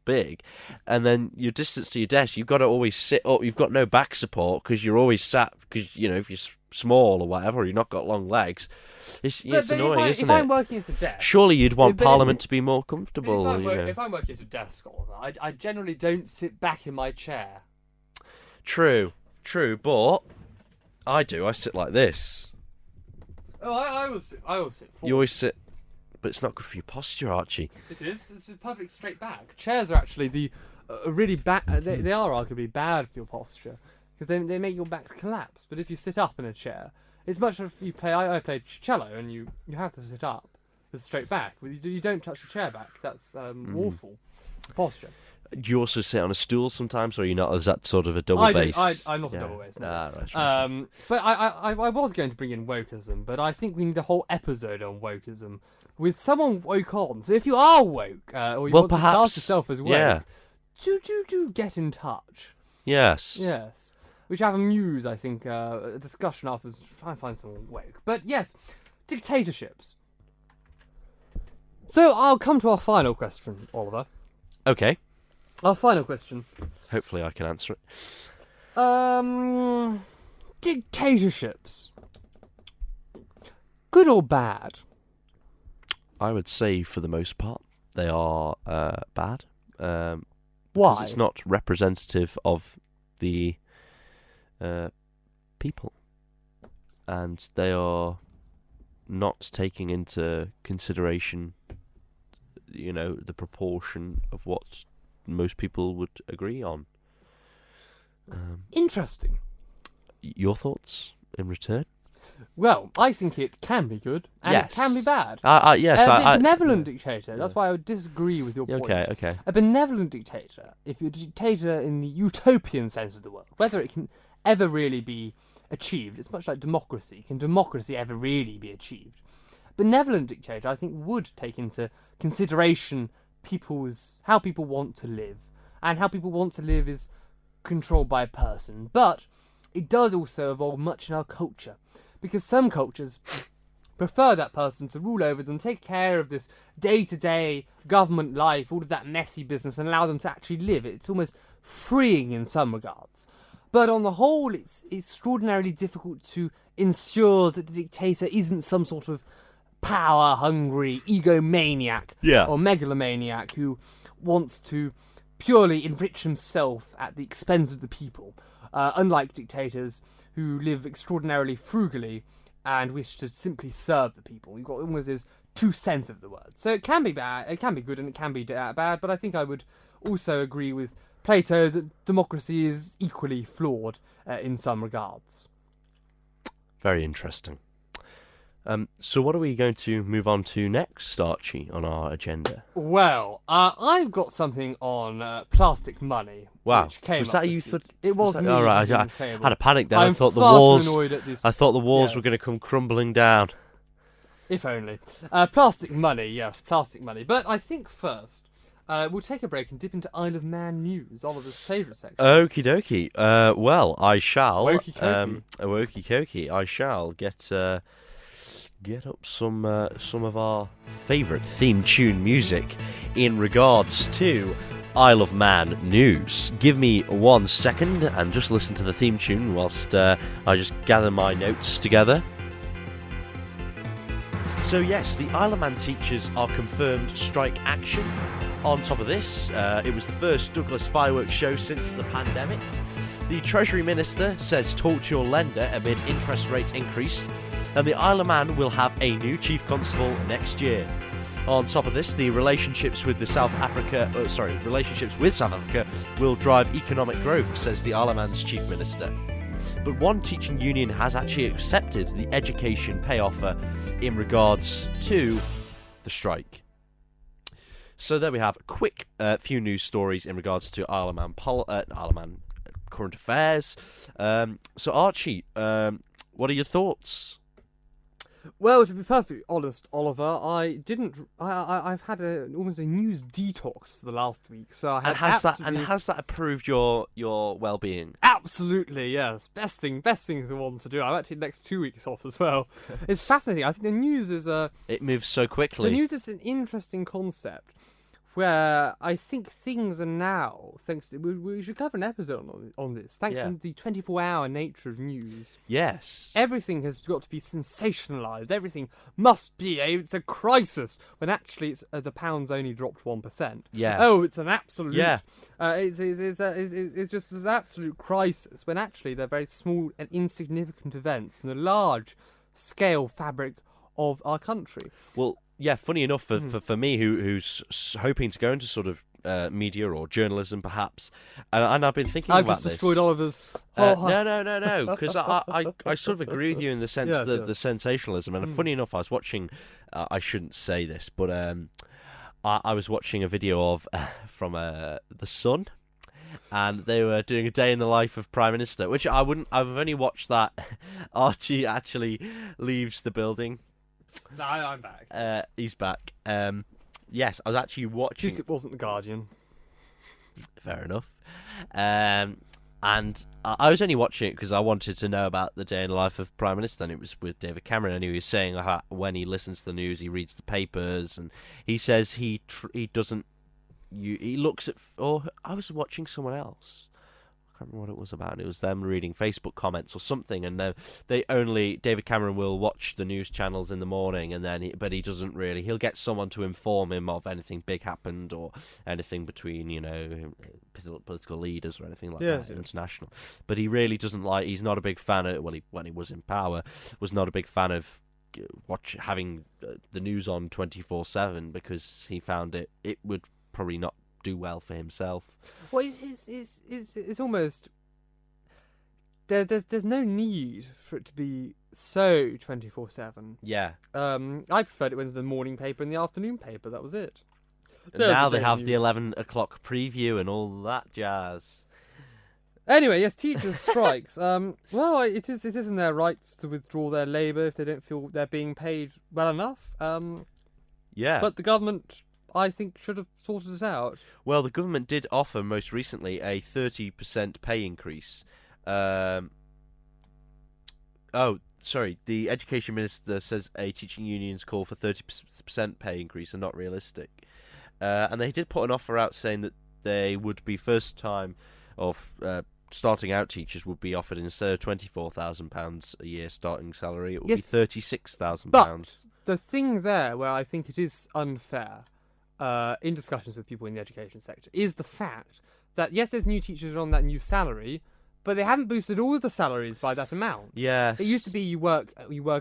big, and then your distance to your desk, you've got to always sit up. You've got no back support because you're always sat, because if you're small or whatever, or you've not got long legs, it's annoying, isn't it? If I'm working at a desk, surely you'd want Parliament to be more comfortable. If I'm working at a desk, I generally don't sit back in my chair. True, but I do. I sit like this. Oh, I will sit forward. You always sit, but it's not good for your posture, Archie. It is. It's perfect straight back. Chairs are actually really bad. They are arguably bad for your posture, because they make your backs collapse. But if you sit up in a chair, it's much like you play. I play cello, and you have to sit up with straight back. You don't touch the chair back. That's awful. Posture. Do you also sit on a stool sometimes, or are you not? Is that sort of a double bass? I'm not a double bass. No. Right. But I was going to bring in wokeism, but I think we need a whole episode on wokeism with someone woke on. So if you are woke, or you want to class yourself as woke, do get in touch. Yes. We should have a muse, I think, a discussion afterwards to try and find someone woke. But yes, dictatorships. So I'll come to our final question, Oliver. Okay. Our final question. Hopefully I can answer it. Dictatorships. Good or bad? I would say, for the most part, they are bad. Why? Because it's not representative of the people. And they are not taking into consideration, the proportion of what most people would agree on. Interesting. Your thoughts in return? Well, I think it can be good, and it can be bad. Yes. A benevolent dictator, that's why I would disagree with your point. Okay. A benevolent dictator, if you're a dictator in the utopian sense of the word, whether it can ever really be achieved, it's much like democracy. Can democracy ever really be achieved? Benevolent dictator, I think, would take into consideration how people want to live, and how people want to live is controlled by a person. But it does also evolve much in our culture, because some cultures prefer that person to rule over them, take care of this day-to-day government life, all of that messy business, and allow them to actually live. It's almost freeing in some regards. But on the whole, it's extraordinarily difficult to ensure that the dictator isn't some sort of power-hungry egomaniac or megalomaniac who wants to purely enrich himself at the expense of the people, unlike dictators who live extraordinarily frugally and wish to simply serve the people. You've got almost those two senses of the word. So it can be bad, it can be good, and it can be bad, but I think I would also agree with Plato that democracy is equally flawed in some regards. Very interesting. So what are we going to move on to next, Archie, on our agenda? Well, I've got something on plastic money. Wow. Which came was that you? It was me. All right, I had a panic then. I thought the walls yes. were going to come crumbling down. If only. Plastic money, yes, plastic money. But I think first, we'll take a break and dip into Isle of Man news, Oliver's favourite section. Okie dokie. Well, I shall. Wokey cokey. I shall get up some of our favourite theme tune music in regards to Isle of Man news. Give me 1 second and just listen to the theme tune whilst I just gather my notes together. So yes, the Isle of Man teachers are confirmed strike action. On top of this, it was the first Douglas fireworks show since the pandemic. The Treasury Minister says talk to your lender amid interest rate increase. And the Isle of Man will have a new Chief Constable next year. On top of this, the relationships with South Africa will drive economic growth, says the Isle of Man's Chief Minister. But one teaching union has actually accepted the education pay offer in regards to the strike. So there we have a quick few news stories in regards to Isle of Man current affairs. So Archie, what are your thoughts? Well, to be perfectly honest, Oliver, I've had almost a news detox for the last week, so has that improved your well-being? Absolutely, yes. Best thing to want to do. I've actually next 2 weeks off as well. It's fascinating. I think the news is it moves so quickly. The news is an interesting concept, where I think things are now, thanks to, we should cover an episode on this, thanks to the 24-hour nature of news. Yes. Everything has got to be sensationalised. Everything must be, it's a crisis, when actually it's the pound's only dropped 1%. Yeah. Oh, it's an absolute, it's just an absolute crisis, when actually they're very small and insignificant events in a large scale fabric of our country. Well, yeah, funny enough, for me, who's hoping to go into sort of media or journalism, perhaps, and I've been thinking about this. I've just destroyed Oliver's... No, because I sort of agree with you in the sense that the sensationalism, and funny enough, I was watching, I shouldn't say this, but I was watching a video of from The Sun, and they were doing a day in the life of Prime Minister, which I wouldn't. I've only watched that Archie actually leaves the building. No, I'm back. He's back. Yes, I was actually watching. At least it wasn't The Guardian. Fair enough. And I was only watching it because I wanted to know about the day in the life of Prime Minister, and it was with David Cameron, and he was saying how when he listens to the news, he reads the papers, and he says he doesn't. He looks at. Or I was watching someone else. I can't remember what it was about. It was them reading Facebook comments or something, and David Cameron will watch the news channels in the morning, and then but he doesn't really. He'll get someone to inform him of anything big happened or anything between political leaders or anything like that, international. But he really doesn't like. He's not a big fan of. Well, when he was in power, was not a big fan of having the news on 24/7 because he found it would probably not do well for himself. Well, it's almost there's no need for it to be so 24/7. Yeah. I preferred it when it was the morning paper and the afternoon paper. That was it. And now they have the 11 o'clock preview and all that jazz. Anyway, yes, teachers' strikes. Well, it is in their rights to withdraw their labour if they don't feel they're being paid well enough. Yeah. But the government, I think, should have sorted it out. Well, the government did offer most recently a 30% pay increase. The Education Minister says a teaching union's call for 30% pay increase are not realistic. And they did put an offer out saying that they would be first time of starting out teachers would be offered, instead of £24,000 a year starting salary, it would be £36,000. But the thing there where I think it is unfair, in discussions with people in the education sector, is the fact that yes, those new teachers are on that new salary, but they haven't boosted all of the salaries by that amount. Yes. It used to be you work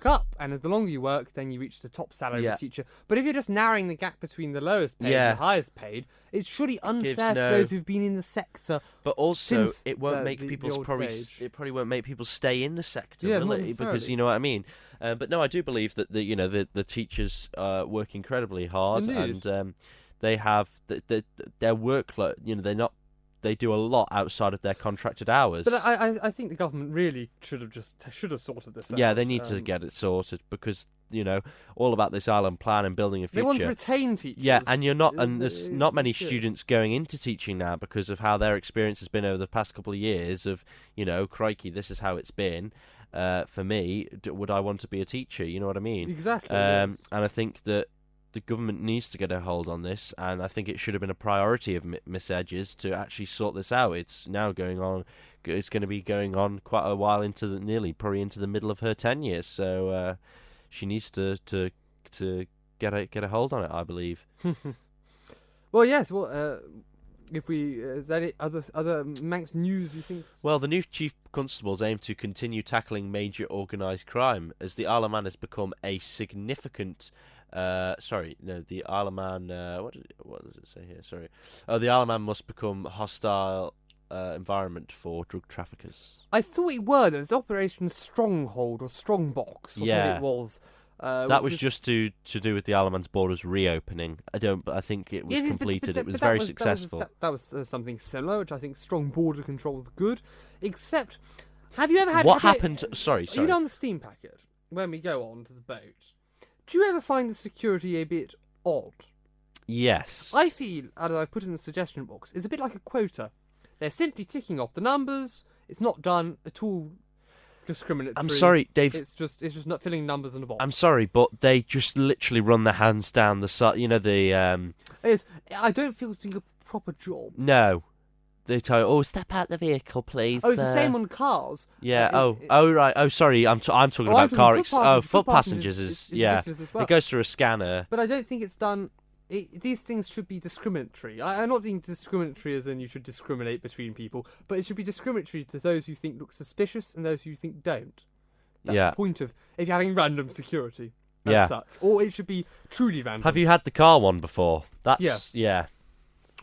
up, and the longer you work, then you reach the top salary of the teacher. But if you're just narrowing the gap between the lowest paid and the highest paid, it's surely unfair for those who've been in the sector. But also, since it won't make people probably won't make people stay in the sector, will it? Because you know what I mean. But no, I do believe that the teachers work incredibly hard. Indeed. And they have their workload. They do a lot outside of their contracted hours. But I think the government really should have sorted this out. Yeah, they need to get it sorted because all about this island plan and building a future. They want to retain teachers. Yeah, and there's not many students going into teaching now because of how their experience has been over the past couple of years. Of crikey, this is how it's been. For me, would I want to be a teacher? You know what I mean? Exactly. And I think that the government needs to get a hold on this, and I think it should have been a priority of Miss Edges to actually sort this out. It's now going on. It's going to be going on quite a while probably into the middle of her tenure. So she needs to get a hold on it, I believe. Well, yes. Well, is there any other Manx news you think? Well, the new chief constables aim to continue tackling major organised crime as the Isle of Man has become a significant. The Isle of Man. What does it say here? Sorry. The Isle of Man must become hostile environment for drug traffickers. I thought it were. There was Operation Stronghold or Strongbox. What it was. That was just to do with the Isle of Man's borders reopening. I think it was completed. It was very successful. That was something similar, which I think strong border control is good. Except, have you ever had what happened? Sorry. Are you on the steam packet when we go on to the boat? Do you ever find the security a bit odd? Yes. I feel, as I've put in the suggestion box, it's a bit like a quota. They're simply ticking off the numbers. It's not done at all discriminatory. I'm sorry, Dave. It's just not filling numbers in a box. I'm sorry, but they just literally run their hands down the side. I don't feel it's doing a proper job. No. They tell you, step out the vehicle, please. Oh, it's the same on cars. Yeah. Right. Oh, sorry. I'm talking about car. Foot passengers is ridiculous as well. It goes through a scanner. But I don't think it's done. These things should be discriminatory. I'm not being discriminatory as in you should discriminate between people, but it should be discriminatory to those who think look suspicious and those who think don't. That's the point of if you're having random security as such, or it should be truly random. Have you had the car one before? Yes. Yeah.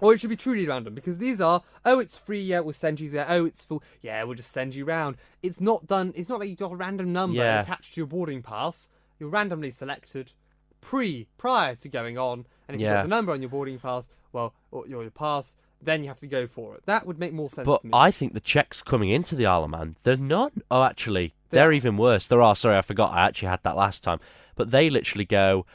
Or it should be truly random, because these are, it's free, we'll send you there. It's full, we'll just send you round. It's not done, it's not like you've got a random number attached to your boarding pass. You're randomly selected prior to going on, And if you've got the number on your boarding pass, well, or your pass, then you have to go for it. That would make more sense to me. But I think the checks coming into the Isle of Man, they're not. Oh, actually, they're even worse. There are. Sorry, I forgot. I actually had that last time. But they literally go,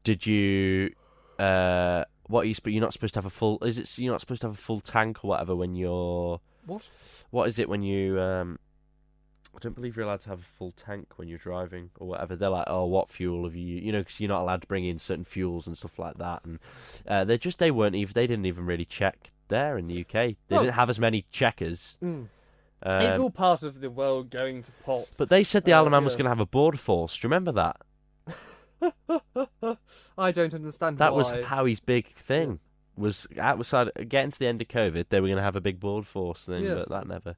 did you... what are you... You're not supposed to have a full... You're not supposed to have a full tank or whatever when you're... What? What is it when you... I don't believe you're allowed to have a full tank when you're driving or whatever. They're like, oh, what fuel have you... You know, because you're not allowed to bring in certain fuels and stuff like that. And they didn't even really check there in the UK. They didn't have as many checkers. It's all part of the world going to pot. But they said the Isle of Man was going to have a border force. Do you remember that? I don't understand that why. Was Howie's big thing. Was outside getting to the end of COVID, they were going to have a big border force thing, but that never.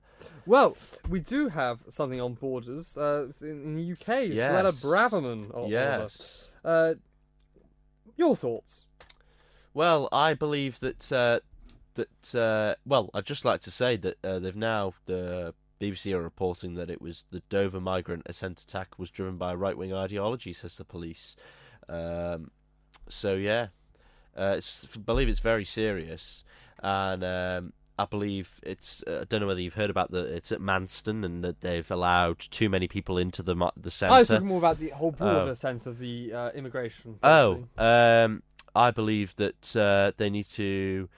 Well, we do have something on borders in the UK. Yes. Suella Braverman. Yes. Your thoughts? Well, I believe that well, I'd just like to say that they've now the BBC are reporting that it was the Dover migrant ascent attack was driven by a right-wing ideology, says the police. So yeah. I believe it's very serious, and I believe it's. I don't know whether you've heard about it's at Manston, and that they've allowed too many people into the centre. I was talking more about the whole broader sense of the immigration policy. I believe that they need to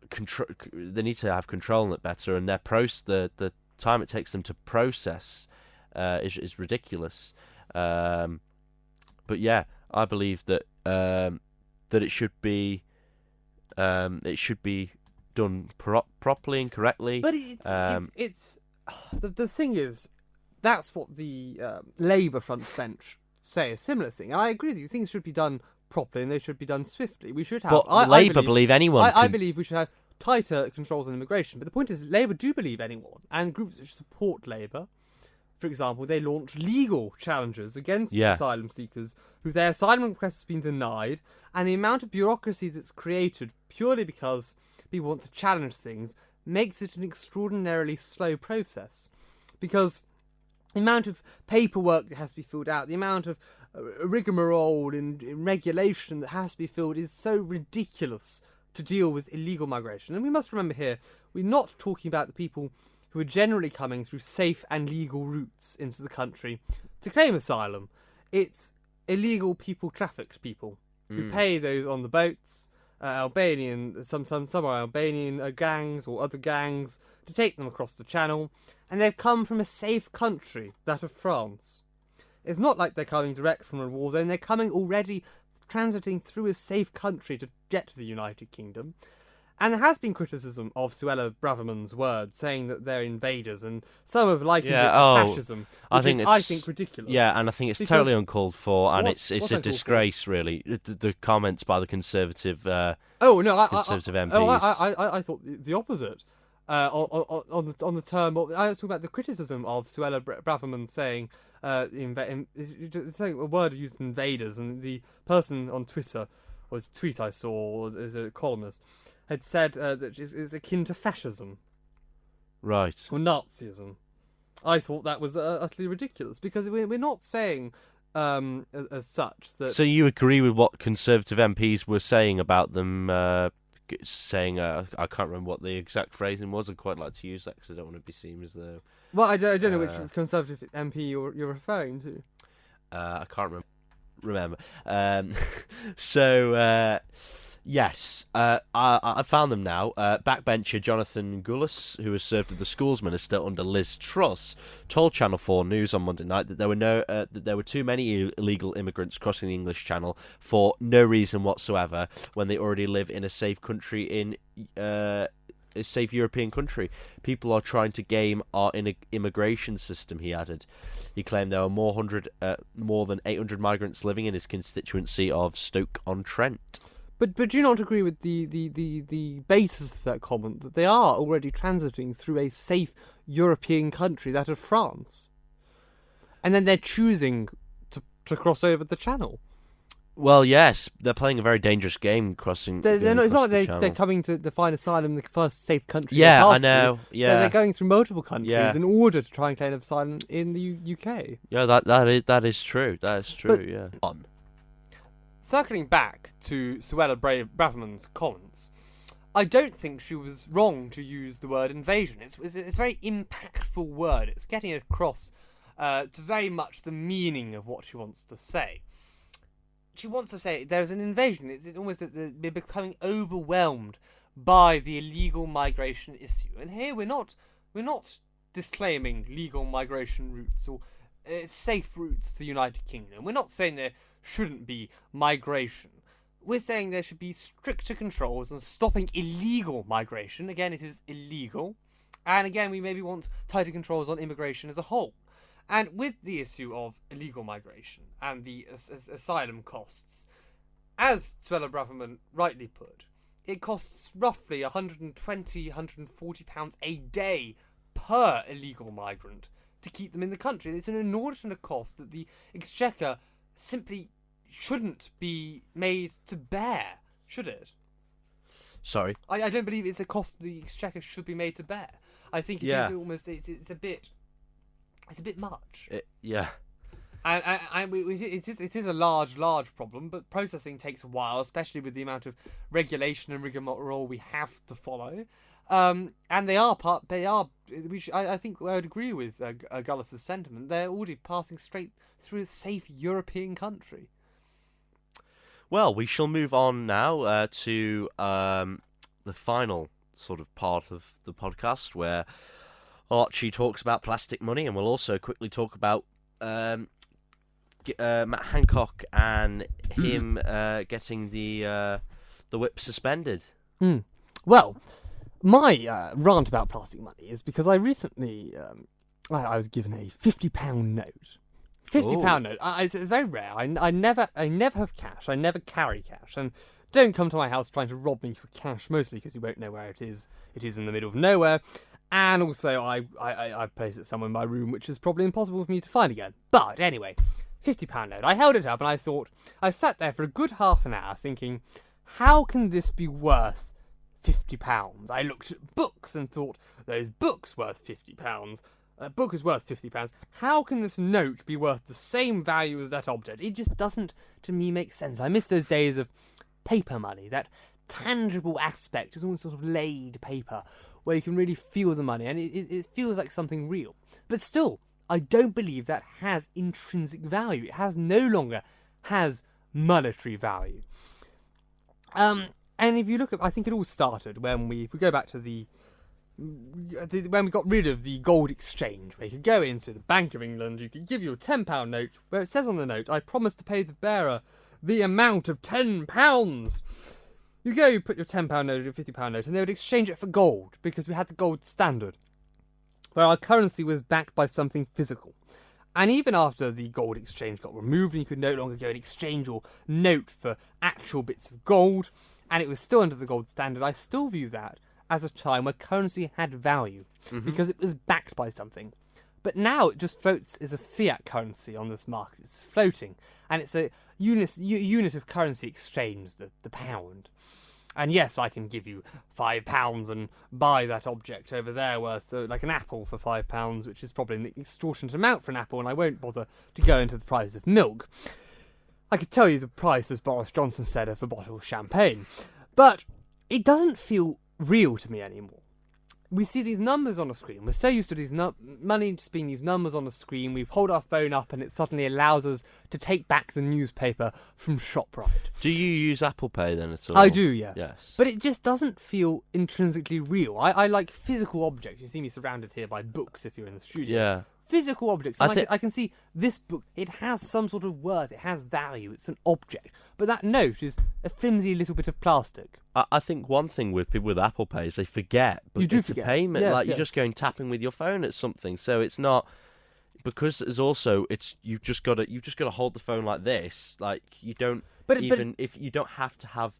control. They need to have control on it better, and the time it takes them to process is ridiculous. But yeah, I believe that. That it should be done properly and correctly. But it's the thing is, that's what the Labour front bench say, a similar thing. And I agree with you. Things should be done properly and they should be done swiftly. We should have. But Labour believe anyone. I believe we should have tighter controls on immigration. But the point is, Labour do believe anyone, and groups which support Labour. For example, they launch legal challenges against asylum seekers who their asylum request has been denied, and the amount of bureaucracy that's created purely because people want to challenge things makes it an extraordinarily slow process. Because the amount of paperwork that has to be filled out, the amount of rigmarole and regulation that has to be filled is so ridiculous to deal with illegal migration. And we must remember here, we're not talking about the people who are generally coming through safe and legal routes into the country to claim asylum. It's illegal trafficked people who pay those on the boats, some are Albanian gangs or other gangs to take them across the channel, and they've come from a safe country, that of France. It's not like they're coming direct from a war zone, they're coming already transiting through a safe country to get to the United Kingdom. And there has been criticism of Suella Braverman's words, saying that they're invaders, and some have likened it to fascism, which I think ridiculous. Yeah, and I think it's totally uncalled for, and it's a disgrace, really. The comments by the Conservative Conservative MPs. I thought the opposite. On the term, I was talking about the criticism of Suella Braverman saying saying a word used invaders, and the person on Twitter, or his tweet I saw, as a columnist, had said that it's akin to fascism. Right. Or Nazism. I thought that was utterly ridiculous, because we're not saying as such that... So you agree with what Conservative MPs were saying about them saying... I can't remember what the exact phrasing was. I'd quite like to use that because I don't want to be seen as though... Well, I don't know which Conservative MP you're referring to. I can't remember. So... Yes, I found them now. Backbencher Jonathan Gullis, who has served as the schools minister under Liz Truss, told Channel 4 News on Monday night that there were too many illegal immigrants crossing the English Channel for no reason whatsoever when they already live in a safe country a safe European country. People are trying to game our immigration system, he added. He claimed there were more than 800 migrants living in his constituency of Stoke-on-Trent. But do you not agree with the basis of that comment, that they are already transiting through a safe European country, that of France? And then they're choosing to cross over the channel? Well, yes, they're playing a very dangerous game crossing. It's not like they're coming to find asylum in the first safe country. Yeah, I know. Yeah, they're going through multiple countries in order to try and claim asylum in the UK. Yeah, that is true. That is true. circling back to Suella Braverman's comments, I don't think she was wrong to use the word invasion. It's a very impactful word. It's getting across to very much the meaning of what she wants to say. She wants to say there's an invasion. It's almost that we're becoming overwhelmed by the illegal migration issue. And here we're not disclaiming legal migration routes or safe routes to the United Kingdom. We're not saying there shouldn't be migration. We're saying there should be stricter controls on stopping illegal migration. Again, it is illegal. And again, we maybe want tighter controls on immigration as a whole. And with the issue of illegal migration and the asylum costs, as Suella Braverman rightly put, it costs roughly £120, £140 a day per illegal migrant to keep them in the country. It's an inordinate cost that the Exchequer simply shouldn't be made to bear, should it? Sorry? I don't believe it's a cost the Exchequer should be made to bear. I think it is almost, it's a bit much. Yeah. And it is a large problem, but processing takes a while, especially with the amount of regulation and rigmarole we have to follow. And I think I would agree with Gullis's sentiment. They're already passing straight through a safe European country. Well, we shall move on now to the final sort of part of the podcast where Archie talks about plastic money, and we'll also quickly talk about Matt Hancock and him getting the whip suspended. Well, my rant about plastic money is because I recently I was given a £50 note. £50 note. It's very rare. I never have cash. I never carry cash, and don't come to my house trying to rob me for cash. Mostly because you won't know where it is. It is in the middle of nowhere, and also I've placed it somewhere in my room, which is probably impossible for me to find again. But anyway, £50 note. I held it up and I thought. I sat there for a good half an hour thinking, how can this be worth £50? I looked at books and thought, those books worth £50. A book is worth £50. How can this note be worth the same value as that object? It just doesn't, to me, make sense. I miss those days of paper money. That tangible aspect is almost sort of laid paper, where you can really feel the money, and it feels like something real. But still, I don't believe that has intrinsic value. It no longer has monetary value. And if you look at, I think it all started when if we go back to when we got rid of the gold exchange, where you could go into the Bank of England, you could give you a £10 note, where it says on the note, I promise to pay the bearer the amount of £10. You go, you put your £10 note or your £50 note, and they would exchange it for gold, because we had the gold standard, where our currency was backed by something physical. And even after the gold exchange got removed, and you could no longer go and exchange your note for actual bits of gold, and it was still under the gold standard, I still view that as a time where currency had value, because it was backed by something. But now it just floats as a fiat currency on this market. It's floating, and it's a unit of currency exchange, the pound. And yes, I can give you £5 and buy that object over there worth like an apple for £5, which is probably an extortionate amount for an apple, and I won't bother to go into the price of milk. I could tell you the price, as Boris Johnson said, of a bottle of champagne. But it doesn't feel real to me anymore. We see these numbers on a screen. We're so used to these money just being these numbers on a screen. We hold our phone up and it suddenly allows us to take back the newspaper from ShopRite. Do you use Apple Pay then at all? I do, yes. But it just doesn't feel intrinsically real. I like physical objects. You see me surrounded here by books if you're in the studio. Yeah. Physical objects. I can see this book. It has some sort of worth. It has value. It's an object. But that note is a flimsy little bit of plastic. I think one thing with people with Apple Pay is they forget. But it's a payment. Yes, you're just going tapping with your phone at something. So it's not, because there's also you've just got to hold the phone like this. Like you don't if you don't have to have.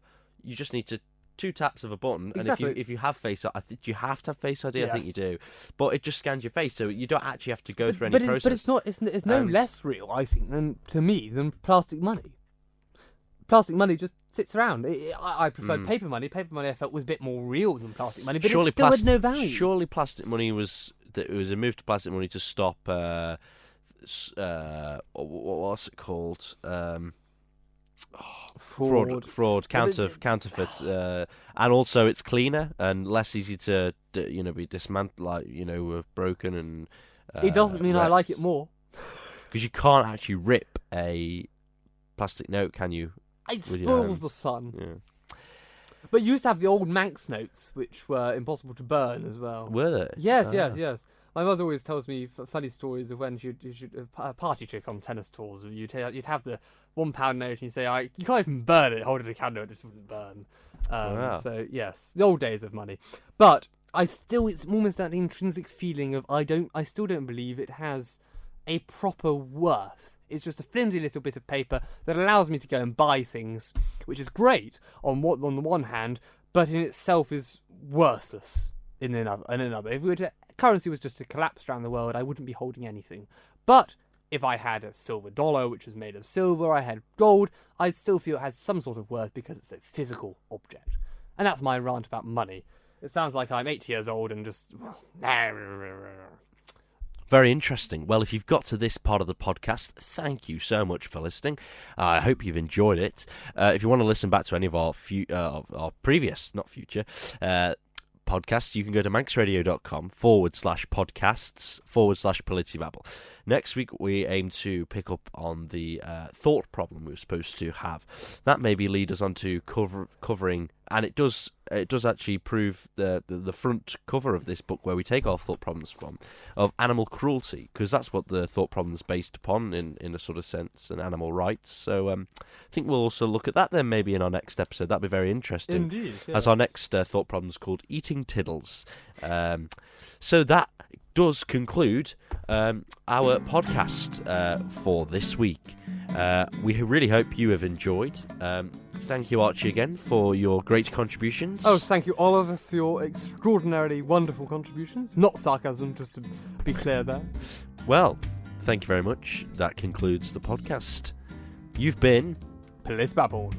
You just need to. 2 taps of a button, exactly. And if you have Face ID, I think you have to have Face ID. Yes. I think you do, but it just scans your face, so you don't actually have to go through any process. But it's no less real, I think, than plastic money. Plastic money just sits around. I preferred paper money. Paper money I felt was a bit more real than plastic money, but it still had no value. Surely plastic money was a move to plastic money to stop. What's it called? fraud, counterfeit, and also it's cleaner and less easy to be dismantled, broken and. It doesn't mean I like it more. Because you can't actually rip a plastic note, can you? It spoils the fun. Yeah. But you used to have the old Manx notes, which were impossible to burn as well. Were they? Yes. My mother always tells me funny stories of when she'd a party trick on tennis tours. You'd have the £1 note and you'd say, you can't even burn it, hold it in a candle, it just wouldn't burn. Wow. So, yes, the old days of money. But it's almost that intrinsic feeling of I still don't believe it has a proper worth. It's just a flimsy little bit of paper that allows me to go and buy things, which is great on the one hand, but in itself is worthless in another. If currency was just to collapse around the world, I wouldn't be holding anything. But if I had a silver dollar, which was made of silver, I had gold, I'd still feel it had some sort of worth because it's a physical object. And that's my rant about money. It sounds like I'm 8 years old and just... Very interesting. Well, if you've got to this part of the podcast, thank you so much for listening. I hope you've enjoyed it. If you want to listen back to any of our previous, not future, podcasts, you can go to manxradio.com/podcasts/Politibabble. Next week, we aim to pick up on the thought problem we were supposed to have. That maybe lead us on to covering, and it does actually prove the front cover of this book where we take our thought problems from, of animal cruelty, because that's what the thought problem is based upon in a sort of sense, and animal rights. So I think we'll also look at that then maybe in our next episode. That'd be very interesting. Indeed, yes. As our next thought problem is called Eating Tiddles. So that does conclude our podcast for this week. We really hope you have enjoyed. Thank you, Archie, again for your great contributions. Oh, thank you, Oliver, for your extraordinarily wonderful contributions. Not sarcasm, just to be clear there. Well, thank you very much. That concludes the podcast. You've been Politibabble.